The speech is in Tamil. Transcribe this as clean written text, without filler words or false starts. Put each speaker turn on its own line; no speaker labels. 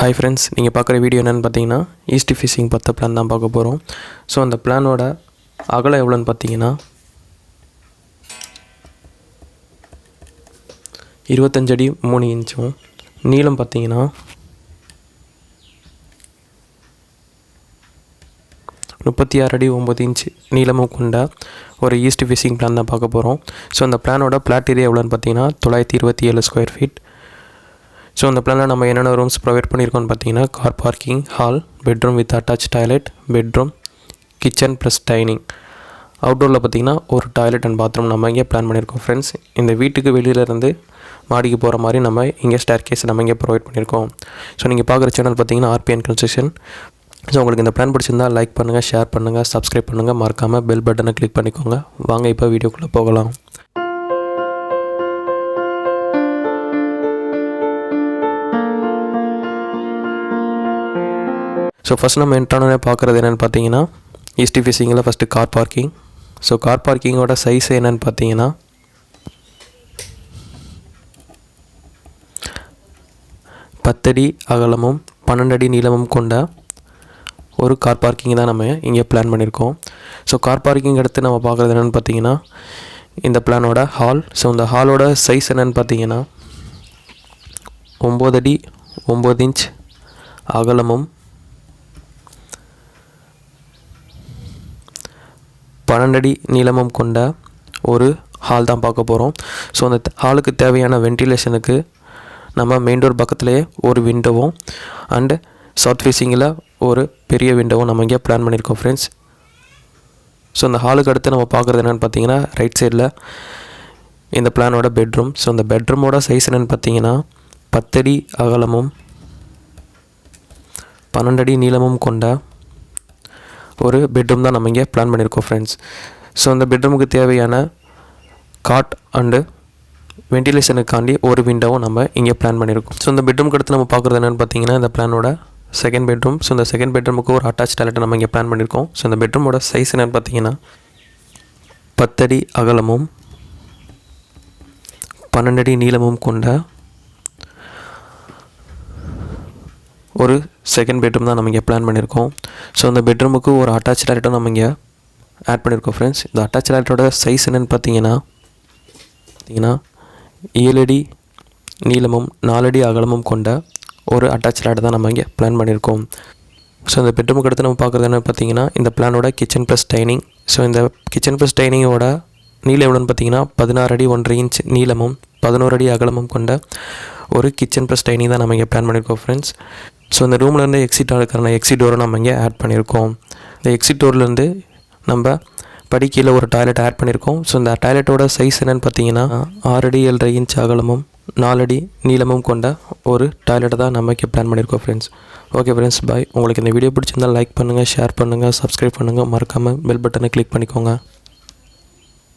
Hi friends, நீங்கள் பார்க்குற வீடியோ என்னென்னு பார்த்தீங்கன்னா ஈஸ்ட் ஃபிஷிங் பற்ற பிளான் தான் பார்க்க போகிறோம். ஸோ அந்த பிளானோட அகலம் எவ்வளோன்னு பார்த்தீங்கன்னா 25 அடி 3 இன்ச்சும், நீளம் பார்த்தீங்கன்னா 36 அடி 9 இன்ச்சு நீளமும் கொண்ட ஒரு ஈஸ்ட் ஃபிஷிங் பிளான் தான் பார்க்க போகிறோம். ஸோ அந்த பிளானோட பிளாட் ஏரியா எவ்வளோன்னு பார்த்தீங்கன்னா 927 ஸ்கொயர் ஃபீட். ஸோ அந்த பிளானில் நம்ம என்னென்ன ரூம்ஸ் ப்ரொவைட் பண்ணியிருக்கோம்னு பார்த்தீங்கன்னா car parking, hall, bedroom with attach toilet, bedroom, kitchen plus dining. அவுட்டோரில் பார்த்திங்கன்னா ஒரு டாய்லெட் அண்ட் பாத்ரூம் நம்ம இங்கே பிளான் பண்ணியிருக்கோம் ஃப்ரெண்ட்ஸ். இந்த வீட்டுக்கு வெளியிலேருந்து மாடிக்கு போகிற மாதிரி நம்ம இங்கே ஸ்டேர் கேஸ் நம்ம இங்கே ப்ரொவைட் பண்ணியிருக்கோம். ஸோ நீங்கள் பார்க்குற சேனல் பார்த்தீங்கன்னா RPN கன்ஸ்ட்ரக்ஷன். ஸோ உங்களுக்கு இந்த பிளான் பிடிச்சிருந்தால் லைக் பண்ணுங்கள், ஷேர் பண்ணுங்கள், சப்ஸ்கிரைப் பண்ணுங்கள், மறக்காமல் பெல் பட்டனை கிளிக் பண்ணிக்கோங்க. வாங்க இப்போ வீடியோக்குள்ளே போகலாம். ஸோ ஃபஸ்ட் நம்ம என்ட்ரானே பார்க்குறது என்னென்னு பார்த்தீங்கன்னா ஈஸ்ட் ஃபிஷிங்கில் first car parking. So car பார்க்கிங்கோட சைஸ் என்னென்னு பார்த்தீங்கன்னா 10 அடி அகலமும் 12 அடி நீளமும் கொண்ட ஒரு கார் பார்க்கிங் தான் நம்ம இங்கே பிளான் பண்ணியிருக்கோம். ஸோ கார் பார்க்கிங் அடுத்து நம்ம பார்க்குறது என்னென்னு பார்த்தீங்கன்னா இந்த பிளானோட ஹால். ஸோ இந்த ஹாலோட சைஸ் என்னென்னு பார்த்தீங்கன்னா 9 அடி 9 இன்ச் அகலமும் 12 அடி நீளமும் கொண்ட ஒரு ஹால் தான் பார்க்க போகிறோம். ஸோ அந்த ஹாலுக்கு தேவையான வென்டிலேஷனுக்கு நம்ம மெயின் டோர் பக்கத்துலேயே ஒரு விண்டோவும் அண்டு சவுத் ஃபேஸிங்கில் ஒரு பெரிய விண்டோவும் நம்ம இங்கே பிளான் பண்ணியிருக்கோம் ஃப்ரெண்ட்ஸ். ஸோ அந்த ஹாலுக்கு அடுத்து நம்ம பார்க்குறது என்னென்னு பார்த்தீங்கன்னா ரைட் சைடில் இந்த பிளானோட பெட்ரூம். ஸோ அந்த பெட்ரூமோட சைஸ் என்னென்னு பார்த்தீங்கன்னா 10 அடி அகலமும் 12 அடி நீளமும் கொண்ட ஒரு பெட்ரூம் தான் நம்ம இங்கே பிளான் பண்ணியிருக்கோம் ஃப்ரெண்ட்ஸ். ஸோ அந்த பெட்ரூமுக்கு தேவையான காட் அண்டு வென்டிலேஷனுக்காண்டி ஒரு விண்டோவும் நம்ம இங்கே பிளான் பண்ணியிருக்கோம். ஸோ இந்த பெட்ரூமுக்கு அடுத்து நம்ம பார்க்குறது என்னென்னு பார்த்தீங்கன்னா இந்த பிளானோட செகண்ட் பெட்ரூம். ஸோ இந்த செகண்ட் பெட்ரூமுக்கு ஒரு அட்டாச் டாய்லெட் நம்ம இங்கே பிளான் பண்ணியிருக்கோம். ஸோ இந்த பெட்ரூமோட சைஸ் என்னென்னு பார்த்தீங்கன்னா 10 அடி அகலமும் 12 அடி நீளமும் கொண்ட ஒரு செகண்ட் பெட்ரூம் தான் நம்ம இங்கே பிளான் பண்ணியிருக்கோம். ஸோ அந்த பெட்ரூமுக்கு ஒரு அட்டாச் டாய்லெட்டும் நம்ம இங்கே ஆட் பண்ணியிருக்கோம் ஃப்ரெண்ட்ஸ். இந்த அட்டாச் டாய்லெட்டோட சைஸ் என்னென்னு பார்த்தீங்கன்னா 7 அடி நீளமும் 4 அடி அகலமும் கொண்ட ஒரு அட்டாச் டாய்லெட் தான் நம்ம இங்கே பிளான் பண்ணியிருக்கோம். ஸோ இந்த பெட்ரூமுக்கு அடுத்து நம்ம பார்க்குறது என்னென்னு பார்த்தீங்கன்னா இந்த பிளானோட கிச்சன் ப்ளஸ் டைனிங். ஸோ இந்த கிச்சன் ப்ளஸ் டைனிங்கோட நீளம் எவ்வளோன்னு பார்த்தீங்கன்னா 16 அடி 1.5 இன்ச் நீளமும் 11 அடி அகலமும் கொண்ட ஒரு கிச்சன் ப்ளஸ் டைனிங் தான் நம்ம இங்கே பிளான் பண்ணியிருக்கோம் ஃப்ரெண்ட்ஸ். ஸோ இந்த ரூம்லேருந்து எக்ஸிட் ஆகிறதுக்கான எக்ஸிட் டோரை நம்ம இங்கே ஆட் பண்ணியிருக்கோம். இந்த எக்ஸிட் டோர்லேருந்து நம்ம படிக்கையில் ஒரு டாய்லெட் ஆட் பண்ணியிருக்கோம். ஸோ இந்த டாய்லெட்டோட சைஸ் என்னென்னு பார்த்தீங்கன்னா 6 அடி 7.5 இன்ச் அகலமும் 4 அடி நீளமும் கொண்ட ஒரு டாய்லெட்டை தான் நம்ம இங்கே பிளான் பண்ணியிருக்கோம் ஃப்ரெண்ட்ஸ். ஓகே ஃப்ரெண்ட்ஸ், பாய். உங்களுக்கு இந்த வீடியோ பிடிச்சிருந்தால் லைக் பண்ணுங்கள், ஷேர் பண்ணுங்கள், சப்ஸ்கிரைப் பண்ணுங்கள், மறக்காமல் பெல் பட்டனை கிளிக் பண்ணிக்கோங்க.